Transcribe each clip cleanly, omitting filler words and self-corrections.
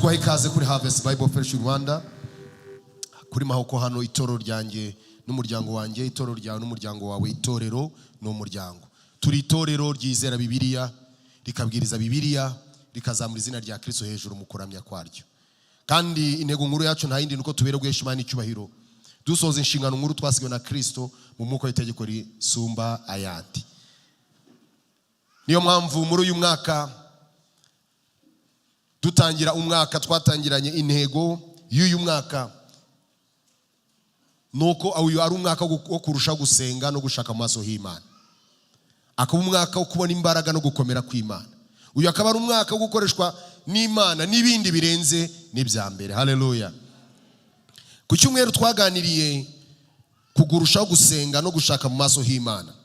tubahe ikaze kuri Harvest Bible Fellowship Rwanda. Kuri mahoko hano itorero ryanjye n'umuryango wanjye, itorero ryawe n'umuryango wawe, itorero n'umuryango. Turi itorero ryizera Bibiliya, rikabwiriza Bibiliya, rikazamura izina rya Kristo hejuru mu kuramya kwaryo. Kandi intego nkuru yacu nta yindi nuko tubere guhesha Imana icyubahiro. Dusoza inshingano nkuru twasigiwe na Kristo mu mwuka w'itegeko risumba ayandi. Niyo mpamvu muri uyu mwaka dutangira umwaka twatangiranye intego y'uyu mwaka nuko uyu ari umwaka wo kurusha gusenga no gushaka amaso y'Imana. Akaba umwaka wo kubona imbaraga no gukomera kw'Imana. Uyu akaba ari umwaka wo gukoreshwa n'Imana n'ibindi birenze n'ibyambere. Haleluya. Ku cyumweru twaganiriye kugurushaho gusenga no gushaka mu maso y'Imana.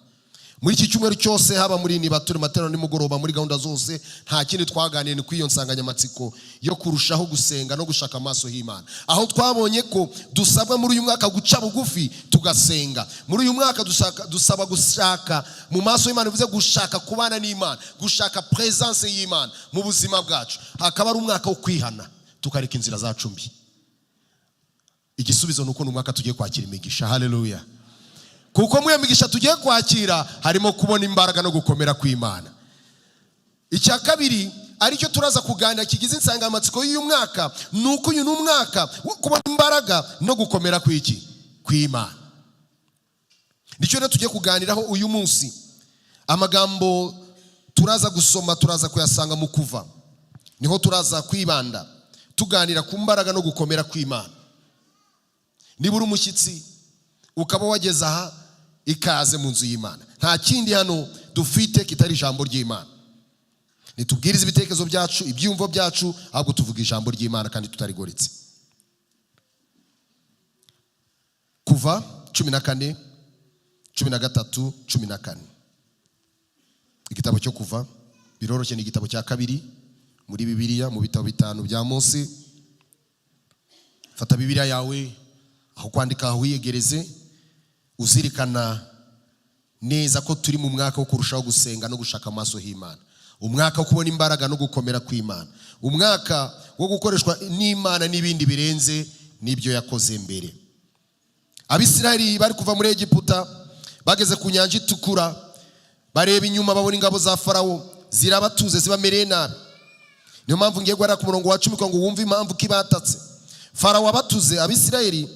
Muri iki cyumweru cyose haba muri nibature matero nimugoroba muri gahunda zose nta kindi twaganiriye ni kwiyo nsanganyamatsiko yo kurushaho gusenga no gushaka amaso y'Imana. Aho twabonye ko dusabwa muri uyu mwaka guca bugufi tugasenga. Muri uyu mwaka dusaba gushaka mu maso y'Imana, bivuze gushaka kubana n'Imana, gushaka presence y'Imana mu buzima bwacu. Hakaba ari umwaka wo kwihana tukareka inzira zacu mbi. Igisubizo nuko n'umwaka tugiye kwakira imigisha. Haleluya. Kuko mu migisha tugiye kwakira harimo kubona imbaraga no gukomera kw'Imana. Icya kabiri aricyo turaza kuganira kigize insanganyamatsiko y'uyu mwaka nuko uyu n'umwaka wo kubona imbaraga no gukomera kw'Imana. Nicyo rero tugiye kuganiraho uyu munsi. Amagambo turaza gusoma turaza kuyasanga mu Kuva. Niho turaza kwibanda tuganira ku mbaraga no gukomera kw'Imana. Nibura umushyitsi ukaba wageza aha ikaze mu nzu y'Imana. Nta kindi hano dufite kitari ijambo ry'Imana. Nitubwiriza ibitekerezo byacu, ibyumvo byacu, ahubwo tuvuga ijambo ry'Imana kandi tutarigoritse. Kuva 14 13 14. Igitabo cyo Kuva biroroshye, ni igitabo cya kabiri muri Bibiliya mu bitabo bitanu bya Mose. Fata Bibiliya yawe aho kwandika aho wiyegereze, uzirikana neza ko turi mu mwaka wo kurushaho gusenga no gushaka amaso y'Imana. Umwaka wo kubona imbaraga no gukomera kw'Imana. Umwaka wo gukoreshwa n'Imana n'ibindi birenze n'ibyo yakoze mbere. Abisirayeli bari kuva muri Egiputa bageze ku nyanja itukura, bareba inyuma babona ingabo za Farawo zirabatuze zibamereye nabi. Niyo mpamvu ngiye guhera ku murongo wa 10 ngo wumve impamvu kibatatse. Farawo abatuze Abisirayeli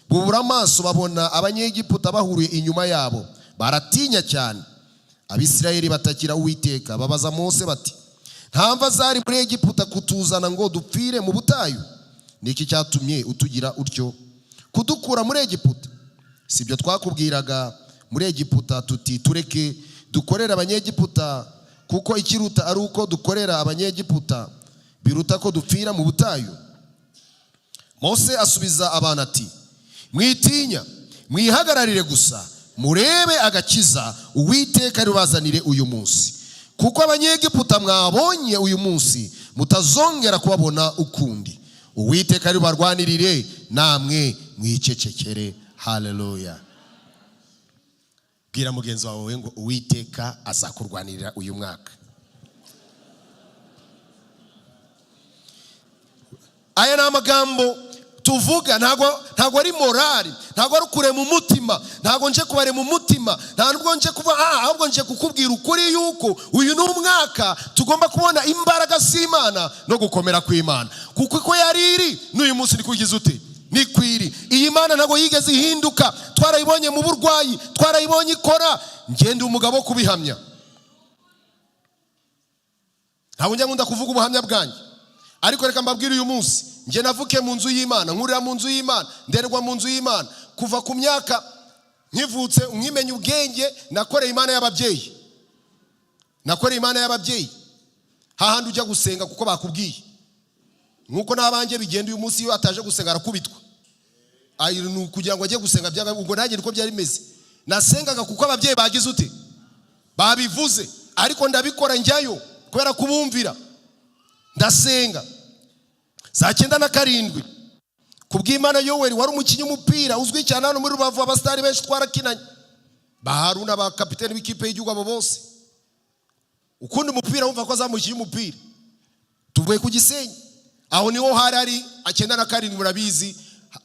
bubura amaso babona abanyegiputa bahuriye inyuma yabo, baratinya cyane. Abisirayeli batakira Uwiteka babaza Mose bati, ntamva zari muri Egiputa kutuzana ngo dupfire mu butayu? Niki cyatumye utugira utyo kudukura muri Egiputa? Sibyo twakubwiraga muri Egiputa tuti tureke dukorera abanyegiputa, kuko ikiruta ari uko dukorera abanyegiputa biruta ko dupfira mu butayu? Mose asubiza abana ati, mwitinya, mwihagararire gusa murebe agakiza Uwiteka rubazanire uyu munsi, kuko abanyegiputa mwabonye uyu munsi mutazongera kubabona ukundi. Uwiteka rubarwanirire namwe mwicecekere. Haleluya. Bwira mugenzi wawe ngo Uwiteka azakurwanirira uyu mwaka. Aya ni amagambo tuvuga, ntago ari morali, ntago ari kure mu mutima, ntago nje kubare mu mutima, ntabwo nje kuva ahubwo nje kukubwira ukuri yuko uyu n'umwaka tugomba kubona imbaraga z'Imana no gukomera kw'Imana. Kuko ko yariri n'uyu munsi ni kugize ute ni kwiri. Iyi Mana ntago yigeze ihinduka. Twarayibonye mu burwayi, twarayibonye ikora. Ngende umugabo wo kubihamya. Ntago njya ngunda kuvuga ubuhamya bwanjye, ariko reka mbabwire uyu munsi nje navuke mu nzu y'Imana, nkurira mu nzu y'Imana, nderwa mu nzu y'Imana. Kuva ku myaka nkivutse nkimenya ubwenge nakoreye Imana y'ababyeyi. Nakoreye Imana y'ababyeyi. Hahandi ujya gusenga kuko bakubwiye. Nkuko nabanjye bigenda uyu munsi iyo ataje gusenga arakubitwa. Ayi kugira ngo ajye gusenga byaga ubwo nanjye niko byari bimeze. Nasengaga kuko ababyeyi bagize ute babivuze, ariko ndabikora njyayo kubera kubumvira. Ndasenga saa 9 kubw'Imana. Yoweri wari umukinnyi w'umupira uzwi cyane hano muri Rubavu, abastari benshi twarakinanye, Baharuna ba kapiteni w'ikipe y'igihugu abo bose. Ukundi umupira wumva ko azamukiye umupira. Tuvuye ku Gisenyi aho niho hari 97 murabizi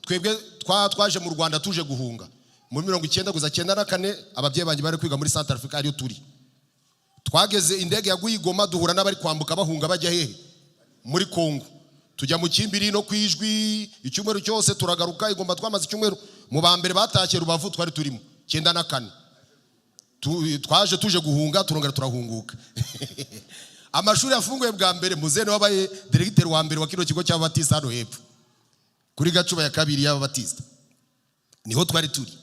twebwe twaje mu Rwanda tuje guhunga muri 1994 ababyeyi banjye bari kwiga muri South Africa ariyo turi twageze indege yaguye Igoma duhura n'abari kwambuka bahunga bajya hehe muri Kongo tujya mu Kimbiri no kwijwi icyumweru cyose turagaruka Igoma twamaze icyumweru mu bambere batashye Rubavu twari turimo 94 twaje tuje guhunga turongera turahunguka amashuri yafunguye bwa mbere muzene wabaye directeur wa mbere wa kino kigo cy'ababatista hano hepfo kuri Gacuba ya kabiri y'ababatista niho twari turi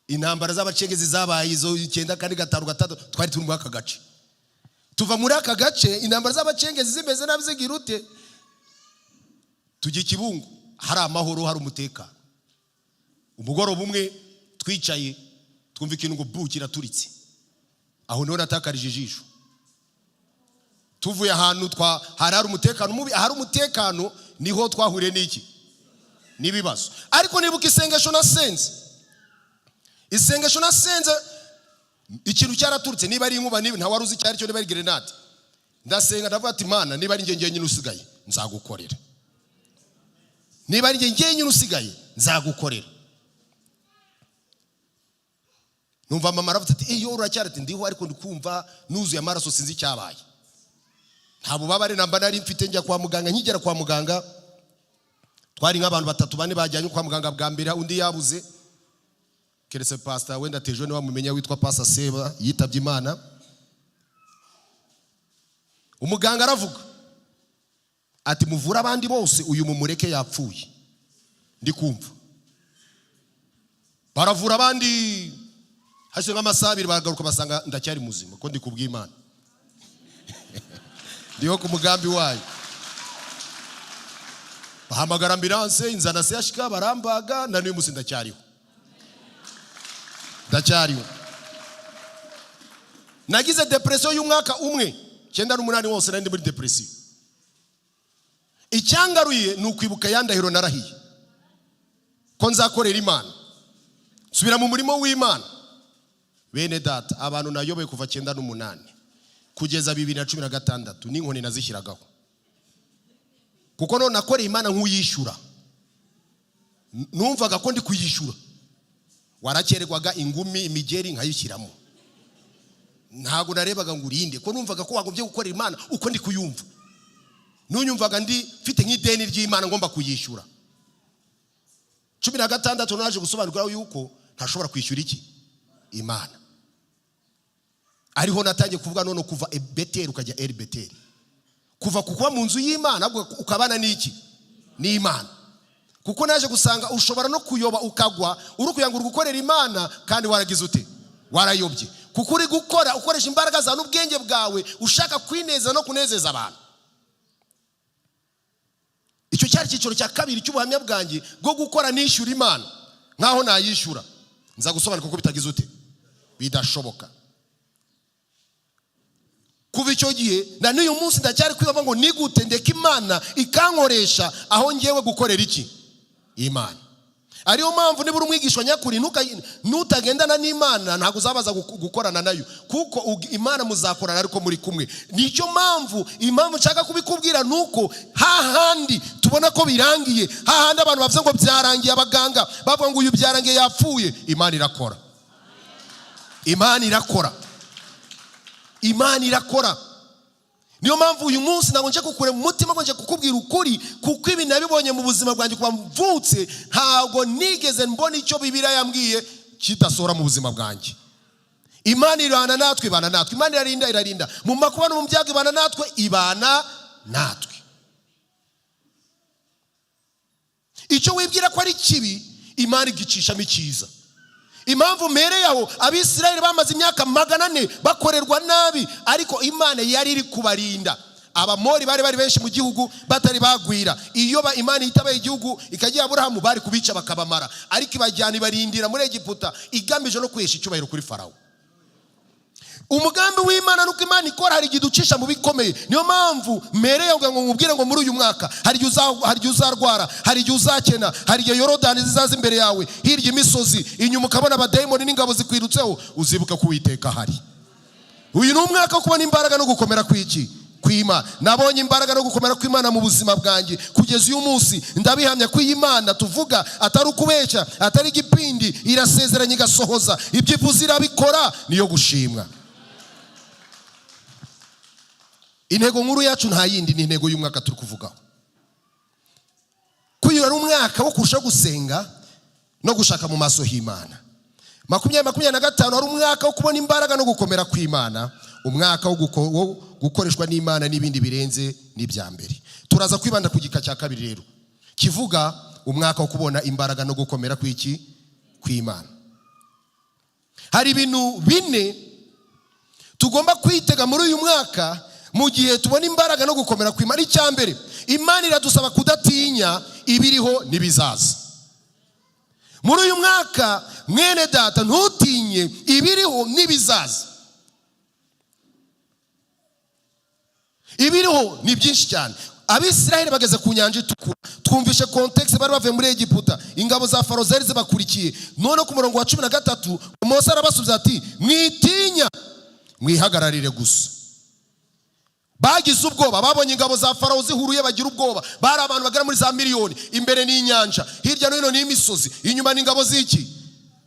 intambara z'abacengezi zabaye izo 9-5-6 twari turi mu aka gace tuva muri aka gace intambara z'abacengezi zimeze nabizigirute tujye Kibungo hari amahoro hari umutekano umugoroba umwe twicaye twumva ikintu ngo bukira turitse aho niho natakarije ijisho tuvuye ahantu hari umutekano mubi hari umutekano niho twahuriye n'iki nibibazo ariko nibuka isengesho nasenze ikintu cyaraturutse niba ari inkuba niba nta waruzi cyari cyo niba ari grenade ndasenga ndavuga ati Mana niba ari ngiye nyine usigaye nzagukorera niba ari ngiye nyine usigaye nzagukorera numva mama aravuze ati iyo uracyarate ndiho ariko ndikumva nuzuye amaraso sinzi cyabaye nta bubabare namba nari mfite njya kwa muganga nkigera kwa muganga twari nk'abantu 3-4 bajyanye kwa muganga bwa mbere undi yabuze keretse pastor wenda tejo ni wamumenya witwa Pastor Seba yitabye Imana umuganga aravuga ati muvura abandi bose uyu mumureke yapfuye ndikumva baravura abandi hashe nk'amasabiri baragaruka basanga ndacyari muzima ko ndikubwiye Imana ndiho ku mugambi wayo bahamagara ambulance inzana se yashika barambaga na n'uyu musi ndacyariho nagize depression y'umwaka umwe 98 wose nandi muri depression icyangaruye nukwibuka yandahiro narahiye ko nzakorera Imana subira mu murimo w'Imana bene data abantu nayoboye kuva 98 kugeza 2016 n'inkoni nazishyiragaho kuko none nakoreye Imana nk'uyishura numvaga ko ndi kuyishura warakererwaga ingumi imigeri nkayishyiramo ntago narebaga ngo urinde ko numvaga ko wagombye gukorera Imana uko ndi kuyumva nunyumvaga ndi mfite nk'ideni ry'Imana ngomba kuyishura 16 naje gusobanurwa yuko ntashobora kwishyura iki Imana ariho natangiye kuvuga none kuva Betel ukajya Betel kuva kuko mu nzu y'Imana ukabana n'iki n'Imana kuko naje gusanga ushobora no kuyoba ukagwa uri kuyanga gukorera Imana kandi waragize ute warayobye kuko uri gukora ukoresha imbaraga za n'ubwenge bwawe ushaka kwineza no kunezeza abantu icyo cyari cyiciro cya kabiri cy'ubuhamya bwanjye bwo gukora nishyura Imana nkaho nayishura nza gusobanura kuko bitagize ute bidashoboka kuva icyo gihe na n'uyu munsi ndacyari kwibaba ngo nigute ndeka Imana ikankoresha aho ngewe gukorera iki Imana ariyo mpamvu niba uri umwigishwa nyakuri nutagendana n'Imana ntago uzabaza gukorana nayo kuko Imana muzakorana ariko muri kumwe nicyo impamvu nshaka kubikubwira nuko hahandi tubona ko birangiye hahandi abantu bavuze ngo byarangiye abaganga bavuga ngo uyu byarangiye yapfuye Imana irakora niyo mpamvu uyu munsi ntabwo nje kukure mu mutima ngo nje kukubwira ukuri kuko ibi nabibonye mu buzima bwanjye kuva mvutse ntabwo nigeze mbona icyo Bibiliya yambwiye kidasohora mu buzima bwanjye Imana ibana natwe Imana irarinda mu makuba no mu byago ibana natwe icyo wibwira ko ari kibi Imana igicishamo icyiza impamvu mereyaho abisirayeli bamaze imyaka 400 bakorerwa nabi ariko Imana yari iri kubarinda abamori bari benshi mu gihugu batari bagwira iyo Imana itabaye igihugu ikagiye Aburahamu bari kubica bakabamara ariko ibajyana ibarindira muri Egiputa igamije no kwesha icyubahiro kuri Farawo umugambi w'Imana nuko Imana ikora hari giducisha mu bikomeye niyo mpamvu mereyaho ngo nkubwire ngo muri uyu mwaka hari igihe uzarwara hari igihe uzakena hari igihe Yorodani zizaza imbere yawe hirya imisozi inyuma ukabona abadayimoni n'ingabo zikwirutseho uzibuka ko Uwiteka hari uyu ni umwaka wo kubona imbaraga no gukomera kw'iki kw'Imana. Nabonye imbaraga no gukomera kw'Imana mu buzima bwanjye kugeza uyu munsi. Ndabihamya ko iyi Mana tuvuga atari ukubeshya, atari igipindi, irasezeranye igasohoza ibyifuzo irabikora, niyo gushimwa. Intego nkuru yacu nta yindi, ni intego y'umwaka turi kuvugaho. Kuyu ari umwaka wo kurusha gusenga no gushaka mu maso h'Imana. 2025 ari umwaka wo kubona imbaraga no gukomera kw'Imana, umwaka wo gukoreshwa n'Imana n'ibindi birenze n'ibya mbere. Turaza kwibanda ku gika cya kabiri rero kivuga umwaka wo kubona imbaraga no gukomera kw'Imana. Hari ibintu bine tugomba kwitega muri uyu mwaka mu gihe tubona imbaraga no gukomera kw'Imana. Icya mbere, Imana iradusaba kudatinya ibiriho n'ibizaza. Muri uyu mwaka mwene data, ntutinye ibiriho n'ibizaza. Ibiriho ni byinshi cyane. Abisiraheli bageze ku nyanja itukura, twumvishe context, bari bavuye muri Egiputa, ingabo za Faro zari zibakurikiye. None ku murongo wa 13 Mose arabasubiza ati, mwitinya, mwihagararire gusa. Bagize ubwoba, babonye ingabo za Farawo zihuruye bagira ubwoba. Bari abantu bagera muri za miliyoni, imbere n'inyanja, hirya no hino n'imisozi, inyuma n'ingabo z'iki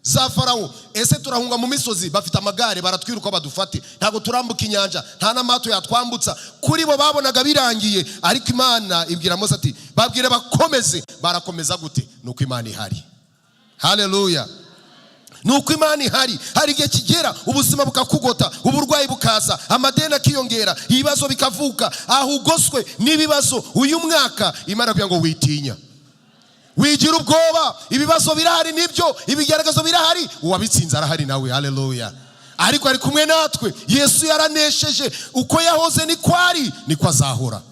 za Farawo. Ese turahunga mu misozi, bafite amagare, baratwiruka badufate, ntago turambuka inyanja, nta n'amato yatwambutsa. Kuri bo babonaga birangiye, ariko Imana ibwira Mose ati, babwire bakomeze. Barakomeza gute? Nuko Imana ihari. Haleluya. Nuko Imana ihari. Hari igihe kigera ubuzima bukakugota, uburwayi bukaza, amadeni akiyongera, ibibazo bikavuka, aho ugoswe n'ibibazo. Uyu mwaka Imana kugira ngo witinya, wigira ubwoba. Ibibazo birahari, nibyo, ibigerageza birahari, uwabitsinze arahari nawe. Haleluya. Ariko ari kumwe natwe. Yesu yaranesheje, uko yahoze niko ari, niko azahora,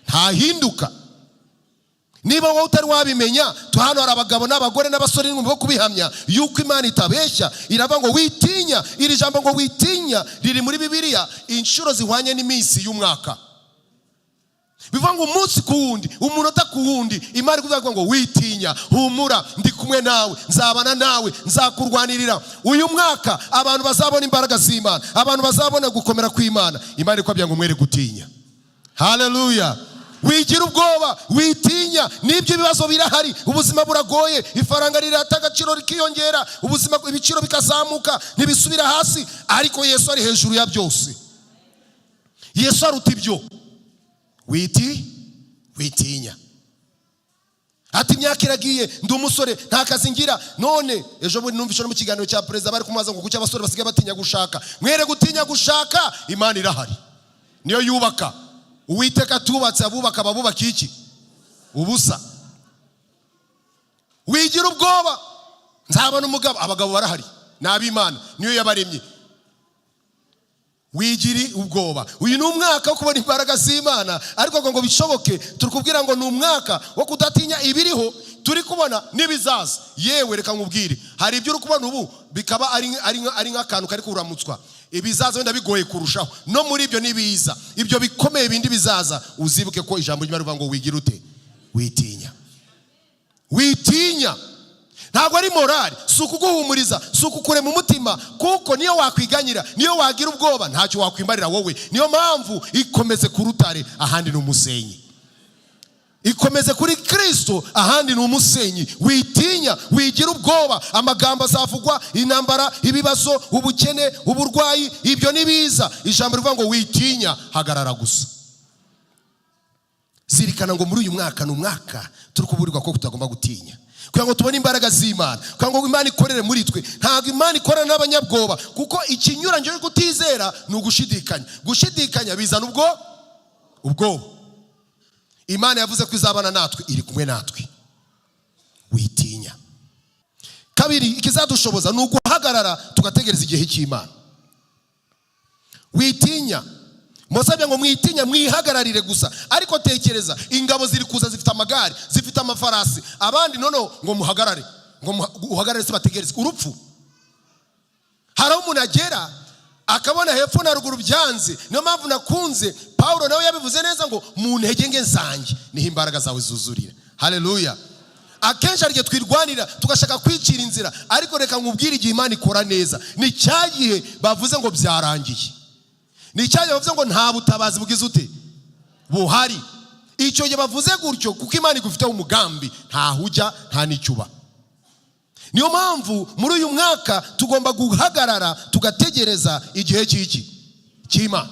ntahinduka. Niba wowe utari wabimenya, hano hari abagabo n'abagore n'abasore n'inkumi bo kubihamya yuko Imana itabeshya. Iravuga ngo witinya. Iri jambo ngo witinya riri muri Bibiliya inshuro zihwanye n'iminsi y'umwaka. Bivuga ngo umunsi ku wundi, umunota ku wundi, Imana ikuvuga ngo witinya, humura, ndi kumwe nawe, nzabana nawe, nzakurwanirira. Uyu mwaka abantu bazabona imbaraga z'Imana, abantu bazabona gukomera kw'Imana. Imana ikwabwira ngo mwere gutinya. Haleluya. Wigira ubwoba, witinya. Nibyo ibibazo birahari, ubuzima buragoye, ifaranga rirata agaciro rikiyongera, ubuzima ibiciro bikazamuka, ntibisubira hasi, ariko Yesu ari hejuru ya byose. Yesu aruta ibyo. Witinya. Ati imyaka iragiye, ndi umusore, nta kazi ngira. None ejo bundi numvise no mu kiganiro cya perezida bari kumubaza ngo kuki abasore basigaye batinya gushaka. Mwere gutinya gushaka, Imana irahari, niyo yubaka. Uwiteka tubatse, abubaka babubaka iki? Ubusa. Wigira ubwoba, nzabona umugabo. Abagabo barahari, n'ab'Imana, niyo yabaremye. Wigiri ubwoba. Uyu ni umwaka wo kubona imbaraga z'Imana, ariko ngo bishoboke turikubwira ngo ni umwaka wo kudatinya ibiriho, turi kubona n'ibizaza. Yewe reka nkubwire, hari ibyo uri kubona ubu bikaba ari nk'akantu kari kuramutswa. Ibizaza wenda bigoye kurushaho, no muri ibyo nibiza, ibyo bikomeye bindi bizaza, uzibuke ko ijambo ry'Imana rivuga ngo wigira ute? Witinya. Witinya. Ntabwo ari morali, si ukuguhumuriza, si ukukurema umutima, kuko niyo wakwiganyira, niyo wagira ubwoba, ntacyo wakwimarira wowe. Niyo mpamvu ikomeze ku rutare, ahandi ni umusenyi. Ikomeze kuri Kristo, ahandi ni umusenyi. Witinya, wigira ubwoba. Amagambo azavugwa, intambara, ibibazo, ubukene, uburwayi, ibyo nibiza. Ijambo rivuga ngo witinya, hagarara gusa. Zirikana ngo muri uyu mwaka ni umwaka turi kuburirwa ko tutagomba gutinya, kugira ngo tubone imbaraga z'Imana, kugira ngo Imana ikorere muri twe. Ntabwo Imana ikorana n'abanyabwoba, kuko ikinyuranyo cyo kutizera ni ugushidikanya. Gushidikanya bizana ubwoba. Imana yavuze ko izabana natwe, iri kumwe natwe. Witinya. Kabiri, ikizadushoboza ni uguhagarara tugategereza igihe cy'Imana. Witinya. Mosabye ngo mwitinya, mwihagararire gusa. Ariko tekereza, ingabo ziri kuza zifite amagare, zifite amafarasi, abandi nono ngo muhagarare, ngo uhagarare se bategereze urupfu. Hari umuntu agera akabona hepfo na ruguru byanze. Niyo mpamvu nakunze Paulo nawe yabivuze neza ngo mu ntege nke zanjye niho imbaraga zawe zuzurira. Haleluya. Akenshi arige twirwanira tugashaka kwicira inzira, ariko reka nkubwire igihe Imana ikora neza, ni cyagihe bavuze ngo byarangiye. ni cyane bavuze ngo nta butabazi bugize ute buhari. Icyo gihe bavuze gutyo kuko Imana igufiteho umugambi, nta hujya nta n'icyuba. Niyo mpamvu muri uyu mwaka tugomba guhagarara tugategereza igihe cy'Imana.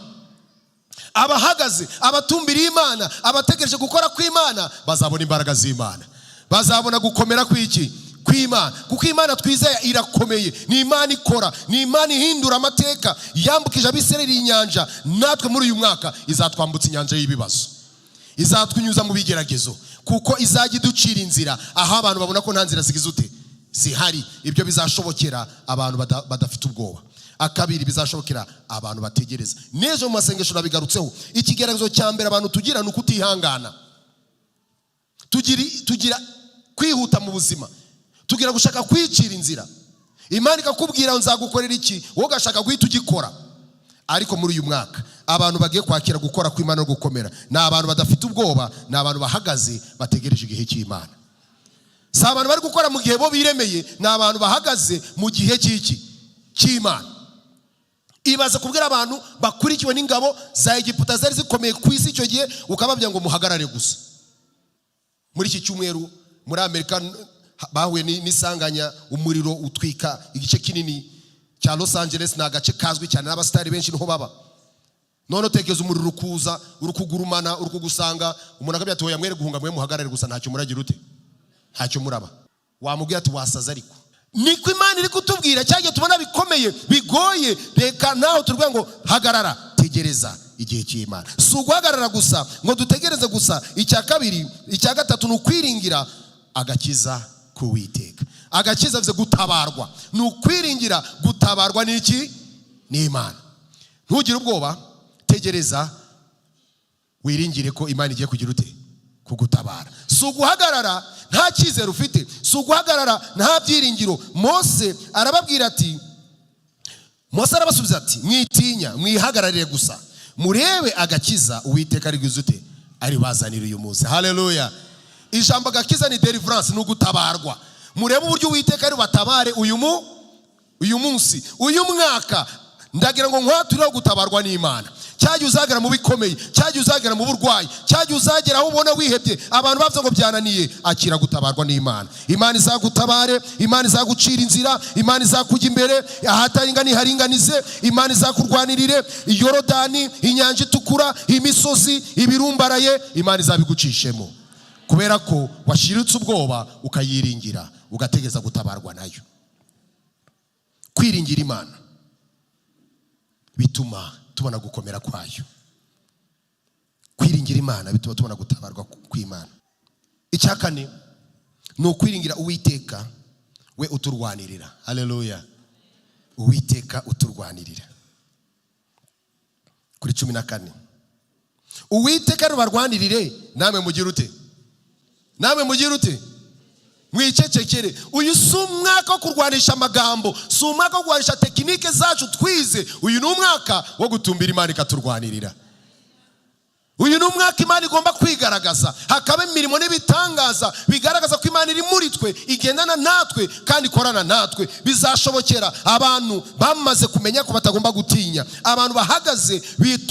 Abahagaze, abatumbiriye Imana, abategereje gukora kw'Imana bazabona imbaraga z'Imana, bazabona gukomera kw'Imana. Kuko Imana twizeye irakomeye, ni Imana ikora, ni Imana ihindura amateka. Yambukije Abisirayeli inyanja, natwe muri uyu mwaka izatwambutsa inyanja y'ibibazo, izatwunyuza mu bigeragezo, kuko izajya iducira inzira aho abantu babona ko nta nzira zigize ute zihari. Ibyo bizashobokera abantu badafite ubwoba. Akabiri, bizashobokera abantu bategereza. Nejo mu masengesho nabigarutseho, ikigeragezo cya mbere abantu tugira ni ukutihangana. Tugira kwihuta mu buzima, tugira gushaka kwicira inzira. Imana ikakubwira nzagukorera iki, wowe ugashaka guhita ugikora. Ariko muri uyu mwaka abantu bagiye kwakira gukora kw'Imana no gukomera ni abantu badafite ubwoba, ni abantu bahagaze bategereje igihe cy'Imana. Si abantu bari gukora mu gihe bo biremeye, ni abantu bahagaze mu gihe cy'Imana. Ibaze kubwira abantu bakurikiwe n'ingabo za Egiputa zari zikomeye ku isi icyo gihe, ukababwira ngo muhagarare gusa. Muri iki cyumweru muri Amerika bahuye n'isanganya, umuriro utwika igice kinini cya Los Angeles. Ni agace kazwi cyane n'abasitari benshi niho baba. None utekereza umuriro ukuza, urukugurumana, urukugusanga, umuntu akabya ati oya mwere guhunga, mwe muhagarare gusa, ntacyo muragira ute, ntacyo muraba. Wamubwira ati wasaza. Ariko niko Imana iri kutubwira, cyagiye tubona bikomeye bigoye, reka naho turwe ngo hagarara, tegereza igihe cy'Imana. Si uguhagarara gusa ngo dutegereze gusa. Icya kabiri, icya gatatu ni ukwiringira agakiza k'Uwiteka. Agakiza bivuze gutabarwa, ni ukwiringira gutabarwa n'iki? N'Imana. Ntugire ubwoba, tegereza, wiringire ko Imana igiye kugira ute kugutabara. Si uguhagarara nta cyizere ufite, si uguhagarara nta byiringiro. Mose arababwira ati, Mose arabasubiza ati mwitinya, mwihagararire gusa, murebe agakiza Uwiteka ari guzute ari bazanira uyu munsi. Haleluya. Ijambo agakiza ni deliverance, ni ugutabarwa. Murebe uburyo Uwiteka ari batabare uyu munsi, uyu mwaka. Ndagira ngo nkwaturiho gutabarwa n'Imana. Cyagiye uzagera mu bikomeye, cyagiye uzagera mu burwayi, cyagiye uzagera aho ubona wihebye, abantu bavuze ngo byananiye, akira gutabarwa n'Imana. Imana izagutabare, Imana izagucira inzira, Imana izakujya imbere, ahataringaniye haringanize, Imana izakurwanirire. Yorodani, inyanja itukura, imisozi, ibirumbaraye, Imana izabigucishemo, kubera ko washiritse ubwoba ukayiringira, ugategeza gutabarwa nayo. Kwiringira Imana bituma tubona gukomera kwayo. Kwiringira Imana bituma tubona gutabarwa kw'Imana. Icya kane ni ukwiringira Uwiteka, we uturwanirira. Haleluya. Uwiteka uturwanirira. Kuri 14, Uwiteka rubarwanirire, namwe mugira ute? Namwe mugira ute? Mwicecekere. Uyu si umwaka wo kurwanisha amagambo, si umwaka wo kurwanisha tekinike zacu twize. Uyu ni umwaka wo gutumbira Imana ikaturwanirira. Uyu ni umwaka Imana igomba kwigaragaza, hakaba imirimo n'ibitangaza bigaragaza ko Imana iri muri twe, igendana natwe kandi ikorana natwe. Bizashobokera abantu bamaze kumenya ko batagomba gutinya, abantu bahagaze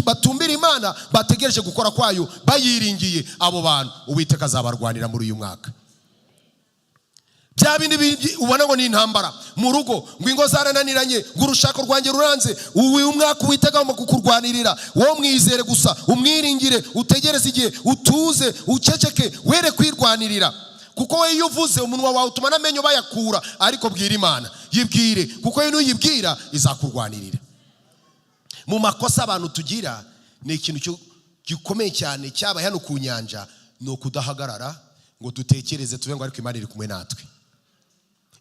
batumbira Imana, bategereje gukora kwayo, bayiringiye. Abo bantu Uwiteka azabarwanira muri uyu mwaka. Bya bindi ubona ngo ni intambara mu rugo, ngo ingo zarananiranye, ngo urushako rwanjye ruranze, uyu mwaka Uwiteka mu kukurwanirira. Wowe mwizere gusa, umwiringire, utegereze igihe, utuze, uceceke, were kwirwanirira. Kuko we iyo uvuze umunwa wawe utuma n'amenyo bayakura. Ariko bwira Imana, yibwire, kuko iyo uyibwira izakurwanirira. Mu makosa abantu tugira ni ikintu gikomeye cyane cyabaye hano ku nyanja, no kudahagarara ngo dutekereze tuve ngo ariko Imana iri kumwe natwe.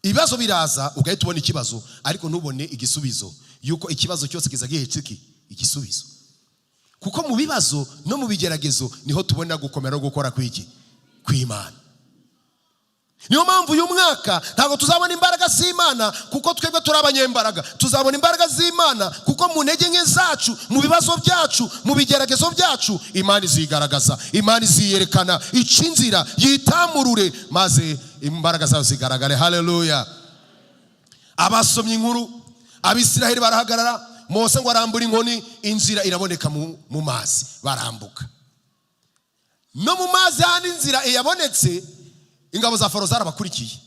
Ibibazo biraza, ugahita ubona ikibazo, ariko ntubone igisubizo, yuko ikibazo cyose kizagiye igisubizo. Kuko mu bibazo no mu bigeragezo niho tubona gukomera no gukora kw'Imana. Niyo mpamvu uyu mwaka ntabwo tuzabona imbaraga z'Imana kuko twebwe turi abanyembaraga. Tuzabona imbaraga z'Imana kuko mu ntege nke zacu, mu bibazo byacu, mu bigeragezo byacu, Imana izigaragaza, Imana iziyerekana, ica inzira, yitamurure, maze imbaraga zayo zigaragare. Haleluya. Abasomye inkuru, Abisiraheli barahagarara Mose ngo arambura inkoni, inzira iraboneka mu mazi, barambuka. No mu mazi handi inzira yabonetse, ingabo za Farawo zarabakurikiye.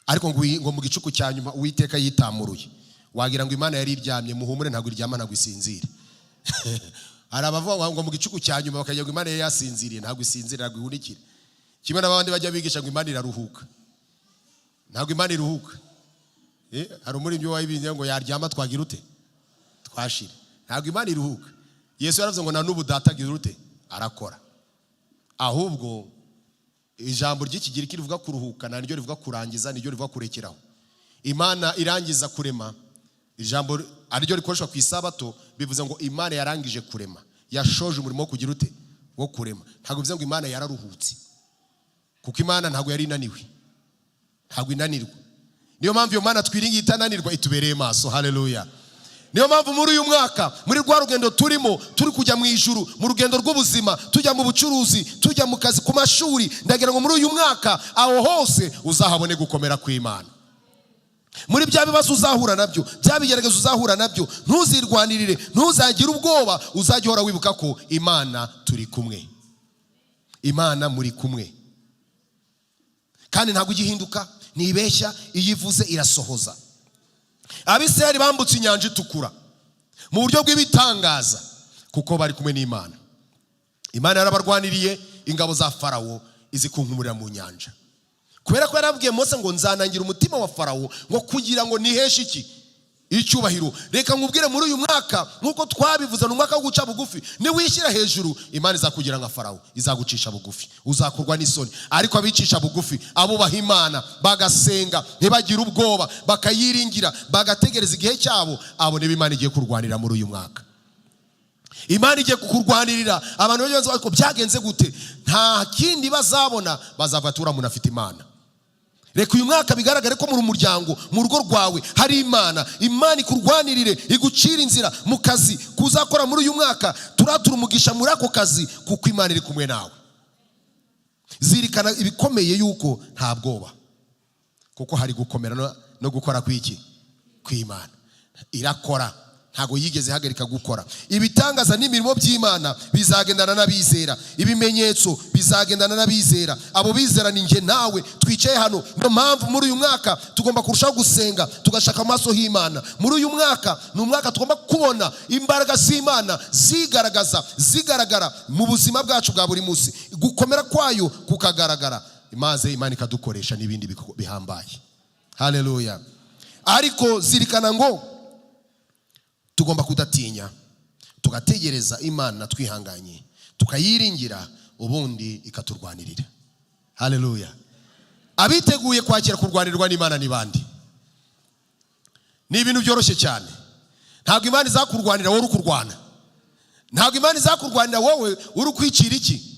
Ariko ngo mu gicuku cya nyuma Uwiteka yitamuruye. Wagira ngo Imana yari iryamye, muhumure ntabwo iryama ntabwo isinzira. Hari abavuga ngo mu gicuku cya nyuma bakagira ngo Imana yari yasinziriye, ntabwo isinzira, ntabwo ihunikira. Kimwe n'abandi bajya bigisha ngo Imana iraruhuka. Ntabwo Imana iruhuka. Hari umuririmbyi wayibinye ngo yaryama twagira ute? Twashira. Ntabwo Imana iruhuka. Yesu yaravuze ngo na n'ubu data agira ute? Arakora. Ahubwo ijambo ry'ikigiriki rivuga kuruhuka na niryo rivuga kurangiza, niryo rivuga kurekeraho. Imana irangiza kurema. Ijambo ariryo rikoreshwa ku isabato bivuze ngo Imana yarangije kurema, yashoje umurimo wo kugira ute? Wo kurema. Ntabwo bivuze ngo Imana yararuhutse, kuko Imana ntabwo yari inaniwe, ntabwo inanirwa. Niyo mpamvu iyo Mana twiringiye itananirwa, itubereye maso. Haleluya. Niyo mpamvu muri uyu mwaka, muri rwa rugendo turimo, turi kujya mu ijuru, mu rugendo rw'ubuzima, tujya mu bucuruzi, tujya mu kazi, ku mashuri, ndagira ngo muri uyu mwaka aho hose uzahabone gukomera kw'Imana. Muri bya bibazo uzahura nabyo, bya bigeragezo uzahura nabyo, ntuzirwanirire, ntuzagire ubwoba, uzajya uhora wibuka ko Imana turi kumwe. Imana muri kumwe. Kandi ntabwo igihinduka, nibeshya, iyivuze irasohoza. Abisirayeli bambutse inyanja itukura mu buryo bw'ibitangaza, kuko bari kumwe n'Imana. Imana yarabarwaniriye, ingabo za Farawo izikunkumurira mu nyanja. Kubera ko yarabwiye Mose ngo nzanangira umutima wa Farawo ngo kugira ngo niheshe iki? Icyubahiro. Reka nkubwire muri uyu mwaka, nkuko twabivuze, no mwaka wo guca bugufi, ni wishyira hejuru, Imana izakugira nka Farawo, izagucisha bugufi, uzakurwa n'isoni. Ariko abicisha bugufi, abubaha Imana, bagasenga, ntibagira ubwoba, bakayiringira, bagategereza igihe cyabo, abo nibo Imana igiye kurwanira muri uyu mwaka. Imana igiye kukurwanirira. Abantu bagenzi bako byagenze gute? Nta kindi bazabona, bazavuga muntu afite Imana. Reka uyu mwaka bigaragare ko muri umuryango, mu rugo rwawe hari Imana. Imana ikurwanirire, igucira inzira mu kazi kuzakora muri uyu mwaka. Turatura umugisha muri ako kazi, kuko Imana iri kumwe nawe. Zirikana ibikomeye yuko nta bwoba, kuko hari gukomera no gukora kw'iki? Kw'Imana. Irakora, ntago yigeze hagarika gukora. Ibitangaza n'imirimo by'Imana bizagendana n'abizera. Ibimenyetso bizagendana n'abizera. Abo bizera ni nge nawe twicaye hano. Niyo mpamvu muri uyu mwaka tugomba kurushaho gusenga, tugashaka amaso y'Imana. Muri uyu mwaka ni umwaka tugomba kubona imbaraga z'Imana zigaragara mu buzima bwacu bwa buri munsi, gukomera kwayo kukagaragara, maze Imana ikadukoresha n'ibindi bihambaye. Haleluya. Ariko zirikana ngo tugomba kudatinya, tugategereza Imana twihanganye, tukayiringira, ubundi ikaturwanirira. Haleluya. Abiteguye kwakira kurwanirwa n'Imana ni bandi? Ni ibintu byoroshye cyane. Ntabwo Imana izakurwanira wowe uri kurwana. Ntabwo Imana izakurwanira wowe uri kwicira iki?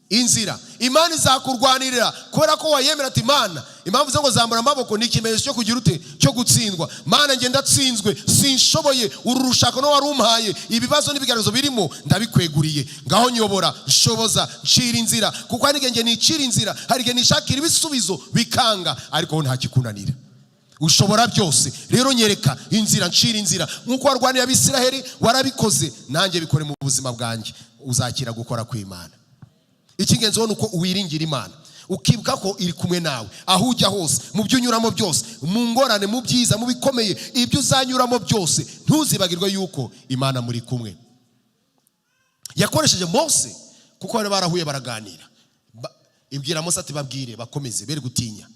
Inzira. Imana izakurwanirira kubera ko wayemera ati Imana, impamvu zo ngo zambura amaboko ni ikimenyetso cyo kugira ute? Cyo gutsindwa. Mana nge ndatsinzwe, sinshoboye, uru rushako no warumpaye, ibibazo n'ibigaruzo birimo ndabikweguriye, ngaho nyobora, nshoboza, ncira inzira, kuko hari nge nicira inzira, hari nge nishakira ibisubizo bikanga, ariko ho nta kikunanira. Ushobora byose, rero nyereka inzira, ncira inzira. Nkuko warwaniye Abisiraheli warabikoze, nanjye bikore mu buzima bwanjye, uzakira gukora kw'Imana. Ikingenzi nuko uwiringira Imana, ukibuka ko iri kumwe nawe aho ujya hose, mu byo unyuramo byose, mu ngorane, mu byiza, mu bikomeye, ibyo uzanyuramo byose, ntuzibagirwe yuko Imana muri kumwe. Yakoresheje Mose kuko bari barahuye baraganira. Ibwira Mose ati babwire bakomeze bere gutinya.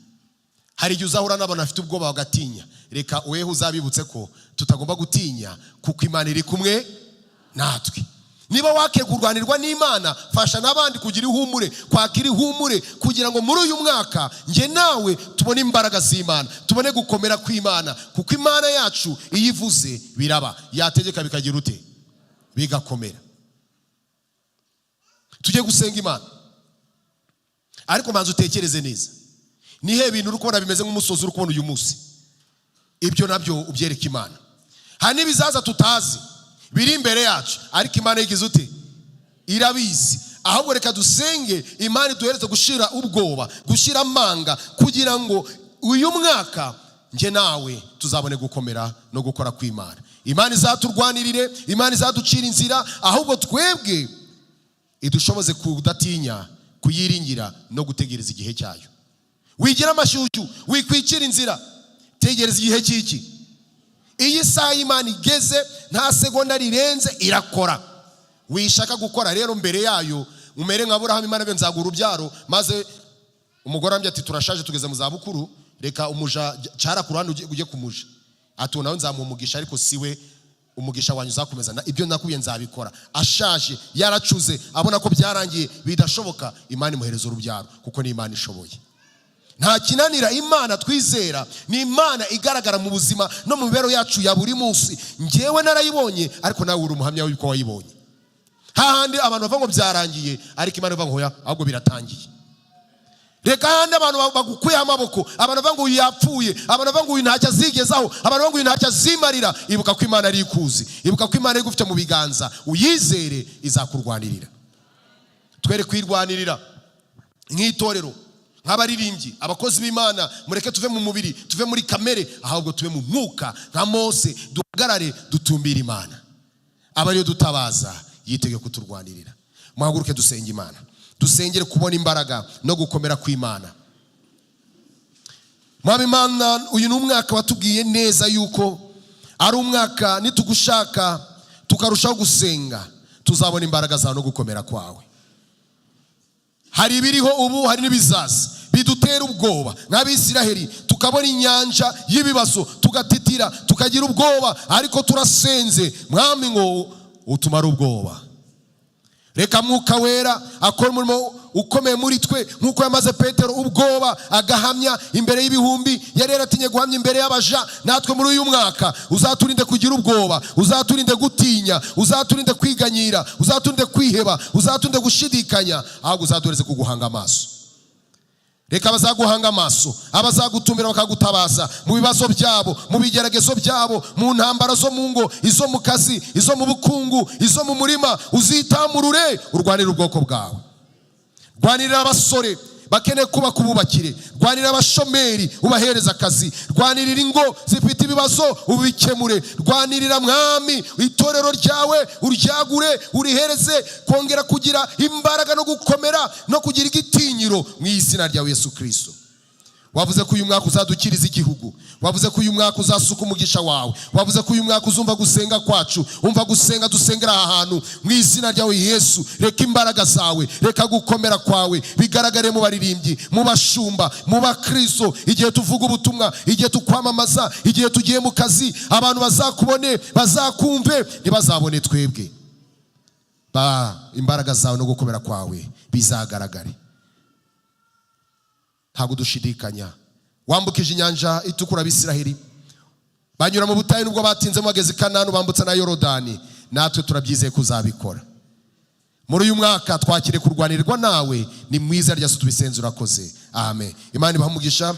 Hari igihe uzahura n'abantu bafite ubwoba bagatinya. Reka weho uzabibutse ko tutagomba gutinya, kuko Imana iri kumwe natwe. Niba wakiye kurwanirwa n'Imana, fasha n'abandi kugira ihumure, kwakira ihumure, kugira ngo muri uyu mwaka nge nawe tubone imbaraga z'Imana, tubone gukomera kw'Imana, kuko Imana yacu iyivuze biraba, yategeka bikagira ute? Bigakomera. Tujye gusenga Imana. Ariko manzi utekereze neza, nihe ibintu uri kubona bimeze nk'umusozi uri kubona uyu munsi, ibyo nabyo ubyereka Imana. Hari n'ibizaza tutazi biri imbere yacu, ariko Imana yigize ute? Irabizi. Ahubwo reka dusenge Imana iduhereze gushira ubwoba, gushira amanga, kugira ngo uyu mwaka nge nawe tuzabone gukomera no gukora kw'Imana. Imana izaturwanirire, Imana izaducira inzira, ahubwo twebwe idushoboze kudatinya, kuyiringira no gutegereza igihe cyayo. Wigira amashyushyu, wikwicira inzira, tegereza igihe cy'iki. Iyi saha Imana igeze, nta segonda rirenze irakora. Wishaka gukora rero mbere yayo, umere nka Aburahamu, Imana be nzagura urubyaro, maze umugore ambye ati turashaje tugeze mu zabukuru, reka umuja cara ku ruhande ujye kumuja. Ati nawe nzamumugisha, ariko siwe umugisha wanyu uzakomeza, ibyo nakubiye nzabikora. Ashaje, yaracuze, abona ko byarangiye bidashoboka, Imana imuhereza urubyaro, kuko ni Imana ishoboye. Nta kinanira Imana twizera, ni Imana igaragara mu buzima no mu mibereho yacu ya buri munsi. Njyewe narayibonye, ariko nawe uri umuhamya w'uko wayibonye. Hahandi abantu bavuga ngo byarangiye, ariko Imana ivuga ngo hoya, ahubwo biratangiye. Reka handi abantu bagukuye amaboko, abantu bavuga ngo uyu yapfuye, abantu bavuga ngo uyu ntacyo azigezaho, abantu bavuga ngo uyu ntacyo azimarira. Ibuka ko Imana ari ikuzi, ibuka ko Imana igufite mu biganza, uyizere izakurwanirira. Twere kwirwanirira nk'itorero, nk'abaririmbyi, abakozi b'Imana, mureke tuve mu mubiri, tuve muri kamere, ahubwo tuve mu mwuka nka Mose, duhagarare dutumbira Imana. Abariyo dutabaza yitege kuturwanirira. Muhaguruke dusenge Imana, dusengere kubona imbaraga no gukomera kw'Imana. Mwami Imana, uyu ni umwaka watubwiye neza yuko ari umwaka nitugushaka tukarushaho gusenga, tuzabona imbaraga zawe no gukomera kwawe. Hari ibiriho ubu, hari n'ibizaza bidutera ubwoba nk'Abisiraheli, tukabona inyanja y'ibibazo tugatitira, tukagira ubwoba, ariko turasenze Mwami ngo utumare ubwoba. Reka Mwuka Wera akora umurimo ukomeye muri twe, nk'uko yamaze Petero ubwoba agahamya imbere y'ibihumbi. Yari yaratinye guhamya imbere y'abaja. Natwe muri uyu mwaka uzaturinde kugira ubwoba, uzaturinde gutinya, uzaturinde kwiganyira, uzaturinde kwiheba, uzaturinde gushidikanya, ahubwo uzaduhereze kuguhanga amaso. Reka abazaguhanga amaso, abazagutumira bakagutabaza mu bibazo byabo, mu bigeragezo byabo, mu ntambara zo mu ngo, izo mu kazi, izo mu bukungu, izo mu murima, uzitamurure urwanira ubwoko bwawe. Rwanirira abasore bakeneye kuba kububakire, rwanirira abashomeri ubahereza akazi, rwanirira ingo zifite ibibazo ubikemure, rwanirira Mwami itorero ryawe uryagure, urihereze kongera kugira imbaraga no gukomera no kugira igitinyiro mu izina rya Yesu Kristo. Wavuze ko uyu mwaka uzadukiriza igihugu, wavuze ko uyu mwaka uzasuka umugisha wawe, wavuze ko uyu mwaka uzumva gusenga kwacu, umva gusenga dusengera aha hantu mu izina ryawe Yesu. Reka imbaraga zawe, reka gukomera kwawe bigaragare mu baririmbyi, mu bashumba, mu bakristo, igihe tuvuga ubutumwa, igihe tukwamamaza, igihe tugiye mu kazi, abantu bazakubone, bazakumve, ntibazabone twebwe. Imbaraga zawe no gukomera kwawe bizagaragare. Ntabwo dushidikanya. Wambukije inyanja itukura Abisiraheli, banyura mu butayu nubwo batinze bageze i Kanani, bambutsa na Yorodani. Natwe turabyizeye kuzabikora. Muri uyu mwaka twakire kurwanirwa nawe, ni mwiza rya Yesu tubisenze urakoze. Amen. Imana ibahe umugisha.